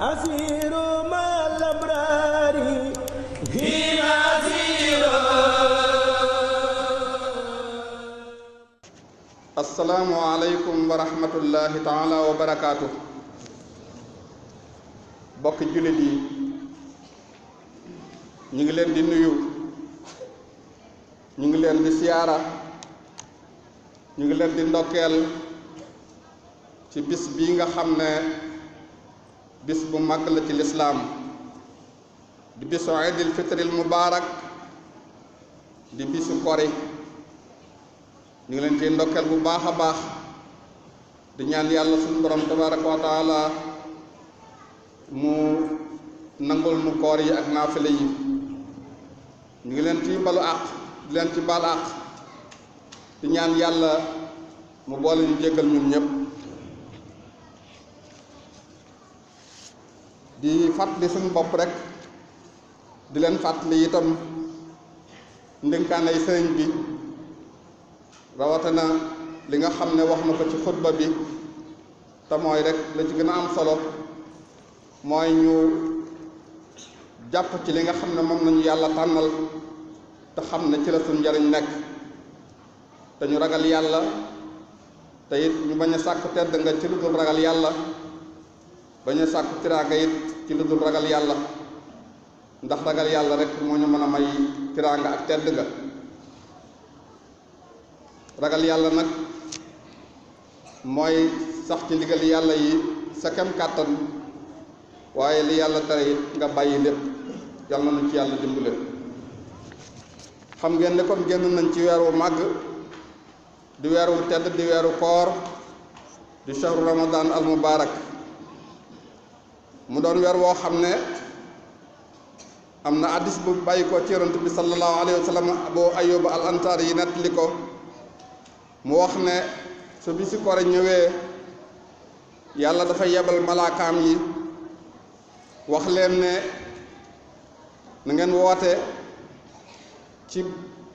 أسير مع الأبرار فينا أسير. السلام عليكم ورحمة الله تعالى وبركاته. bokk jullit yi ñu ngi leen di nuyu, ñu ngi leen di siyaara, ñu ngi leen di ndokkeel ci bis bii nga xam ne bis bu mag la ci lislaam di bisu Iidil Fitril Mubaarak di bisu kori. ñu ngi leen ci ndokkeel bu baax a baax di ñaan yàlla suñu borom tabaraka wa taala mu nangul nu koor yi ak naafile yi. ñu ngi leen ci balu àq di leen ci baal àq di ñaan yàlla mu boole ñu jéggal ñun ñëpp. di fàttali suñu bopp rek di leen fàttali itam ndénkaanay sëriñ bi rawatina li nga xam ne wax na ko ci xutba bi te mooy rek la ci gën a am solo mooy ñu jàpp ci li nga xam ne moom nañu yàlla tànnal te xam ne ci la suñu njariñ nekk te ñu ragal yàlla te it ñu bañ a sàkk tedd nga ci lu dul ragal yàlla, bañ a sàkk tiraanga it ci lu dul ragal yàlla, ndax ragal yàlla rek moo ñu mën a may tiraanga ak tedd nga. ragal yàlla nag mooy sax ci ndigal yàlla yi sa kem kàttan, waaye li yàlla tere it nga bàyyi lépp. yàlla na ci yàlla dimbale. xam ngeen ne comme génn nañ ci weeru màgg di weeru tedd di weeru koor di shahru ramadan al mubarak. mu doon weer woo xam ne am na hadiis bu bàyyi ko ci yonent bi sallallahu alayhi wa sallam Abu Ayyub al Ansari yi nettali ko mu wax ne su bisi koor ñëwee yàlla dafa yebal malaakaam yi wax leen ne na ngeen woote ci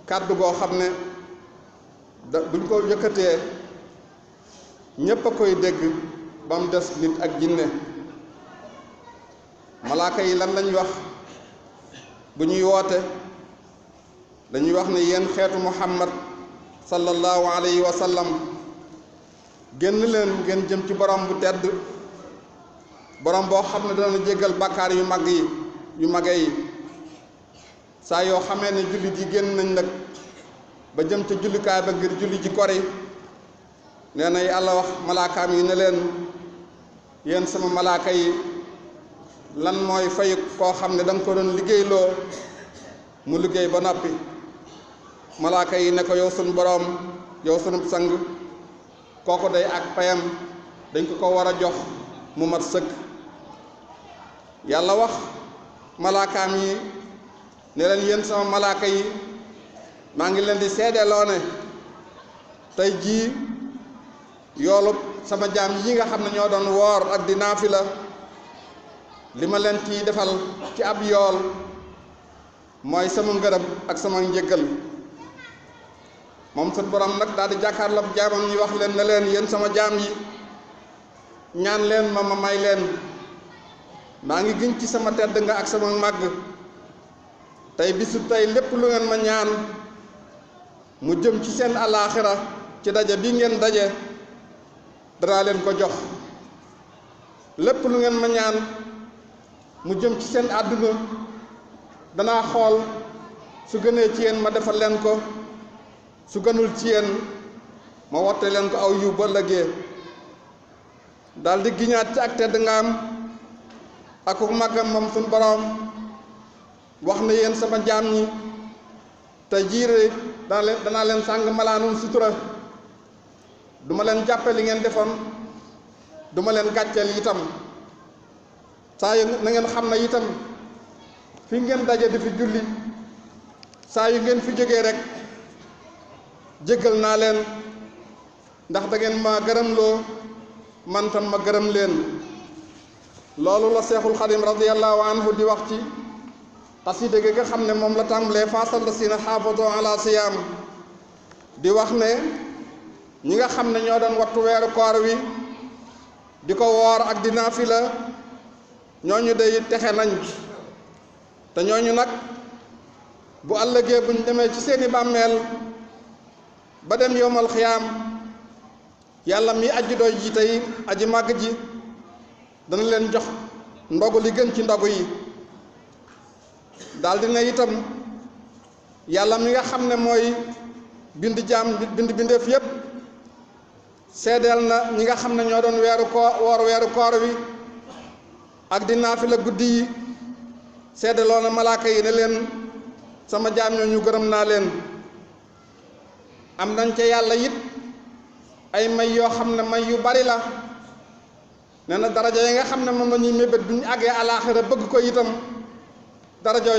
kàddu goo xam ne buñ ko yëkkatee ñépp a koy dégg ba mu des nit ak jinne. malaaka yi lan lañ wax bu ñuy woote? dañuy wax ne yéen xeetu muhammad sallallahu alayhi wa sallam génn leen ngeen jëm ci borom bu tedd, borom boo xam ne dana jéggal bàkkaar yu mag yi yu mage yi. saa yoo xamee ne jullit yi génn nañ nag ba jëm ca jullikaay ba ngir julli ji kori, nee na yàlla wax malaakaam yi ne leen yéen sama malaaka yi lan mooy fay koo xam ne da nga ko doon liggéeyloo mu liggéey ba noppi. malaaka yi ne ko yow sunu boroom, yow sunu sang, kooku day ak payam dañ ko war a jox mu mat sëkk. yàlla wax malaakaam yi ne leen yéen sama malaaka yi maa ngi leen di seedeloo ne tey jii yoolub sama jaam yi nga xam ne ñoo doon woor ak di naafila li ma leen ciy defal ci ab yool mooy sama ngërëm ak sama njëggal. moom sunu borom nag daal di jàkkaarloog jaamam ñi wax leen ne leen yéen sama jaam yi ñaan leen ma may leen. maa ngi giñ ci sama tedd nga ak sama màgg tey bisu tey lépp lu ngeen ma ñaan mu jëm ci seen alaaxira ci daje bi ngeen daje danaa leen ko jox. lépp lu ngeen ma ñaan mu jëm ci seen àdduna danaa xool su gënee ci yéen ma defal leen ko, su gënul ci yéen ma wotte leen ko aw yiw ba ëllëgee. daal di giñaat ci ak tedd ngaam ak màggam moom suñu boroom wax na yéen sama jaam ñi te jiire danaa leen sàng malaanum sutura, duma leen jàppe li ngeen defoon, duma leen gàcceel itam. saa yu na ngeen xam ne itam fi ngeen daje di fi julli saa yu ngeen fi jógee rek jéggal naa leen, ndax da ngeen ma gërëmloo man tam ma gërëm leen. loolu la seexul xadim radiyallahu anhu di wax ci xasida gi nga xam ne moom la tàmbalee faasal la sina xaafado ala siyaam di wax ne ñi nga xam ne ñoo doon wattu weeru koor wi di ko woor ak di naafila ñooñu day texe nañ te ñooñu nag bu ëllëgee buñ demee ci seeni bàmmeel ba dem yowmal xiyaam yàlla mi aji doy ji tey aji màgg ji dana leen jox ndogu li gën ci ndogu yi daldi ne itam yàlla mi nga xam ne mooy bind jaam bind bindeef yépp seedeel na ñi nga xam ne ñoo doon weeru koor wi ak di naafila guddi yi seedeloo na malaaka yi ne leen sama jaam ñoo ñu gërëm naa leen am nañ ca yàlla it ay may yoo xam ne may yu bari la nee na daraja yi nga xam ne moom la ñuy mébét bu ñu àggee alaaxira bëgg ko itam daraja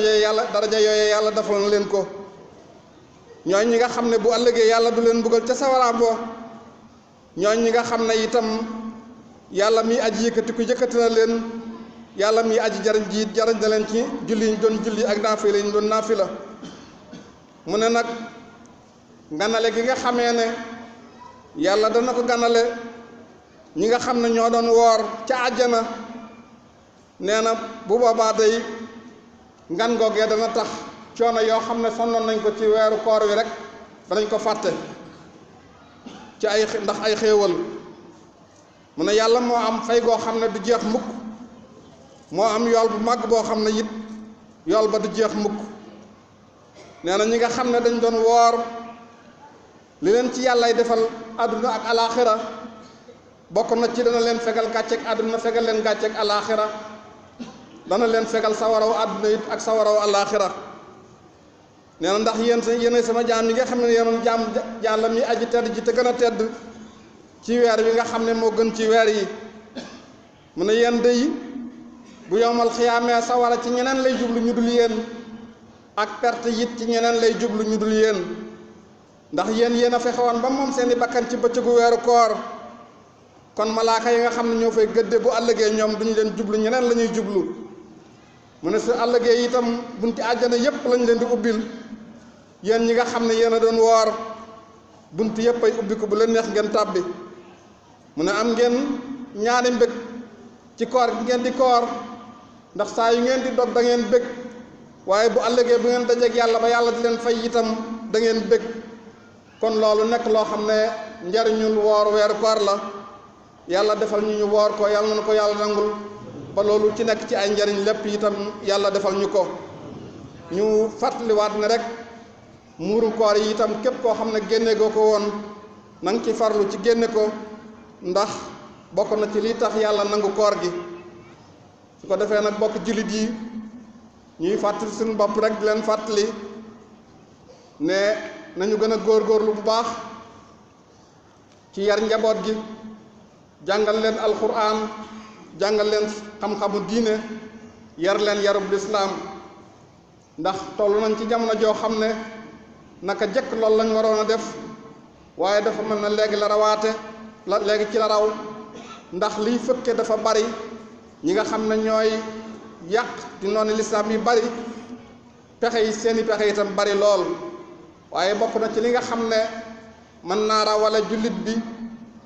yooyu yàlla defal na leen ko ñooñ ñi nga xam ne bu ëllëgee yàlla du leen buggal ca sawaraam boo ñooñ ñi nga xam ne itam yàlla mi aji yëkkati ku yëkkati na leen yàlla mi aji jariñ ji jariñ na leen ci julli yi ñu doon julli ak naafila yi ñu doon naafila mu ne nag ganale gi nga xamee ne yàlla dana ko ganale ñi nga xam ne ñoo doon woor ca àjjana nee na bu boobaa day ngan googee dana tax coono yoo xam ne sonnoon nañ ko ci weeru koor wi rek danañ ko fàtte ci ndax ay xéewal mu ne yàlla moo am fay goo xam ne du jeex mukk moo am yool bu màgg boo xam ne it yool ba du jeex mukk nee na ñi nga xam ne dañ doon woor li leen ci yàllay defal àdduna ak alaaxira bokk na ci dana leen fegal gàcceeg àdduna fegal leen gàcceeg alaaxira dana leen fegal sawaraw àdduna it ak sawaraw alaaxira nee na ndax yéen sama jaam yi nga xam ne yéen jaam yàlla mi aji tedd ji te gën a tedd ci weer wi nga xam ne moo gën ci weer yi mu ne yéen dey bu yowmal xiyaamee sawara ci ñeneen lay jublu ñu dul yéen ak perte it ci ñeneen lay jublu ñu dul yéen ndax yéen a fexe woon ba moom seeni bakkan ci bëccëgu weeru koor kon malaaka yi nga xam ne ñoo fay gëdde bu àllëgee ñoom duñu leen jublu ñeneen la ñuy jublu mu ne su àllëgee itam bunti àjjana yépp lañ leen di ubbil yéen ñi nga xam ne yéen a doon woor bunti yépp ay ubbi ko bu leen neex ngeen tàbbi mu ne am ngeen ñaari mbég ci koor gi ngeen di koor ndax saa yu ngeen di dog da ngeen bég waaye bu àllëgee bu ngeen dajeeg yàlla ba yàlla di leen fay itam da ngeen bég kon loolu nekk loo xam ne njariñul woor weeru koor la yàlla defal ñu woor ko yàlla na ko yàlla nangul ba loolu ci nekk ci ay njariñ lépp itam yàlla defal ñu ko ñu fàttaliwaat ne rek muuru koor yi itam képp koo xam ne génne goo ko woon na nga ci farlu ci génne ko ndax bokk na ci lii tax yàlla nangu koor gi su ko defee nag bokk jullit yi ñuy fàttali suñu bopp rek di leen fàttali ne nañu gën a góorgóorlu bu baax ci yar njaboot gi jàngal leen alquran jàngal leen xam-xamu diine yar leen yarub lislaam ndax toll nañ ci jamono joo xam ne naka jëkk loolu lañ waroon a def waaye dafa mel na léegi la rawaate léegi ci la raw ndax liy fëkke dafa bari ñi nga xam ne ñooy yàq di noonu lislaam yi bari pexe yi seeni pexe itam bari lool waaye bokk na ci li nga xam ne mën naa rawale jullit bi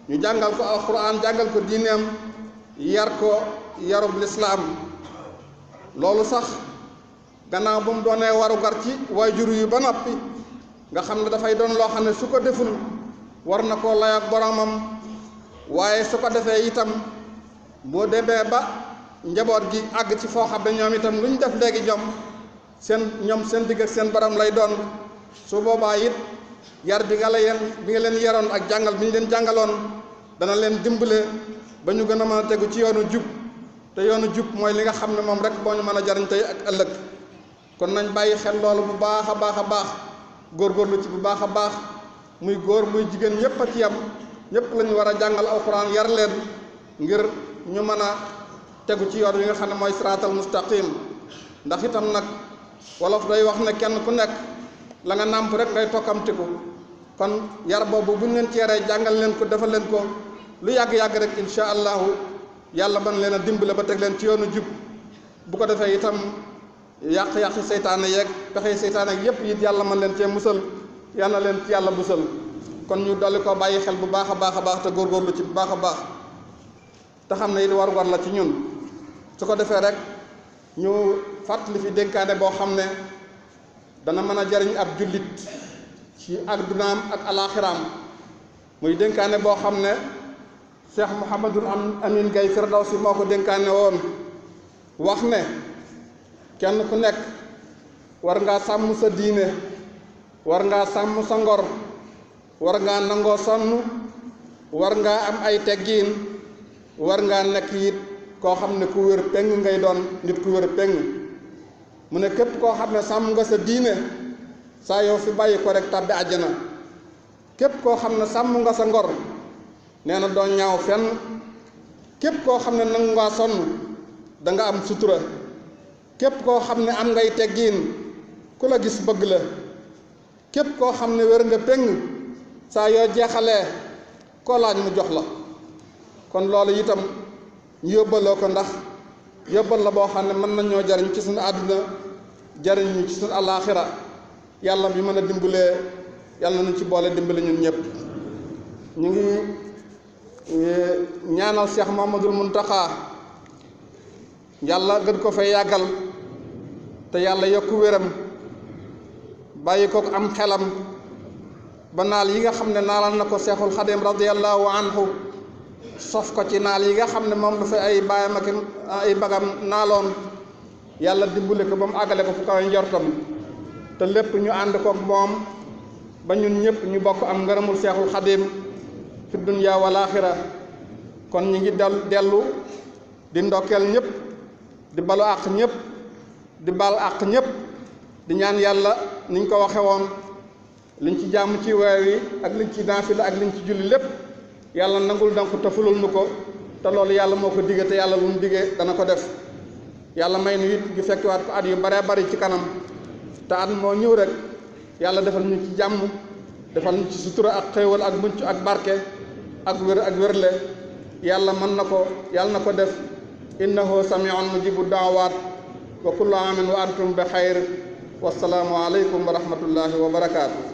ñu jàngal ko alquran jàngal ko diineem yar ko yarub lislaam loolu sax gannaaw bu mu doonee warugar ci waajur yu ba noppi nga xam ne dafay doon loo xam ne su ko deful war na koo lay ak boromam waaye su ko defee itam boo demee ba njaboot gi àgg ci foo xam ne ñoom itam lu ñu def léegi ñoom seen digg ak seen borom lay doon su boobaa it yar bi nga leen yaroon ak jàngal bi ñu leen jàngaloon dana leen dimbale ba ñu gën a mën a tegu ci yoonu jub te yoonu jub mooy li nga xam ne moom rek boo ñu mën a jariñ tey ak ëllëg kon nañ bàyyi xel loolu bu baax a baax a baax góorgóorlu ci bu baax a baax muy góor muy jigéen ñëpp a ci yam ñëpp lañu war a jàngal alxuraan yar leen ngir ñu mën a tegu ci yoon wi nga xam ne mooy siraatal mustaqim ndax itam nag wolof day wax ne kenn ku nekk la nga nàmp rek ngay tokkamtiku kon yar boobu buñ leen ceeree jàngal leen ko defal leen ko lu yàgg-yàgg rek insha allahu yàlla ban leen a dimbale ba teg leen ci yoonu jub bu ko defee itam yàq-yàqi seytaane yeeg pexe seytaane yeeg yépp it yàlla mën leen cee musal yal na leen ci yàlla musal kon ñu dolli ko bàyyi xel bu baax a baax a baax te góorgóorlu ci bu baax a baax te xam ne it war la ci ñun su ko defee rek ñu fàttali fi dénkaane boo xam ne dana mën a jariñ ab jullit ci addunaam ak alaaxiraam muy dénkaane boo xam ne Cheikh Mouhamadul Amin Gaye Firdawsi moo ko dénkaane woon wax ne kenn ku nekk war ngaa sàmm sa diine war ngaa sàmm sa ngor war ngaa nangoo sonn war ngaa am ay teggiin war ngaa nekk it koo xam ne ku wér peng ngay doon nit ku wér peng mu ne képp koo xam ne sàmm nga sa diine saa yow fi bàyyi ko rek tàbbi àjjana képp koo xam ne sàmm nga sa ngor nee na doo ñaaw fenn képp koo xam ne nangu ngaa sonn da nga am sutura képp koo xam ne am ngay teggiin ku la gis bëgg la képp koo xam ne wér nga peng saa yoo jeexalee koo laaj mu jox la kon loolu itam ñu yóbbaloo ko ndax yóbbal la boo xam ne mën nañoo jariñ ci suñu àdduna jariñ ñu ci suñu alaaxira yàlla bi mën a dimbalee yàlla nañu ci boole dimbali ñun ñëpp ñu ngi ñaanal Cheikh Mouhamadoul Mountakha yàlla gën ko fay yàggal te yàlla yokku wéram bàyyi ko am xelam ba naal yi nga xam ne naalal na ko Seexul Xadim radiyallahu anhu sof ko ci naal yi nga xam ne moom dafa ay baayam ak ay bagam naaloon yàlla dimbale ko ba mu àggale ko fu kaw njortam te lépp ñu ànd kook moom ba ñun ñëpp ñu bokk am ngërëmul Seexul Xadim fi dunya wal aaxira kon ñi ngi dellu di ndokkeel ñëpp di balu àq ñëpp di bal àq ñëpp di ñaan yàlla niñ ko waxe woon liñ ci jàmm ci weer wi ak liñ ci naafila ak liñ ci julli lépp yàlla nangul dank te fulul nu ko te loolu yàlla moo ko digge te yàlla lu mu diggee dana ko def yàlla may nu it ñu fekkiwaat ko at yu baree bari ci kanam te at moo ñëw rek yàlla defal ñu ci jàmm defal ñu ci sutura ak xéewal ak mucc ak barke ak wér ak wérle yàlla mën na ko yàlla na ko def innahu samiun mujibu daawaat wa kullu amin wa antum bi xayr wassalaamu aleykum wa rahmatullahi wa barakaatu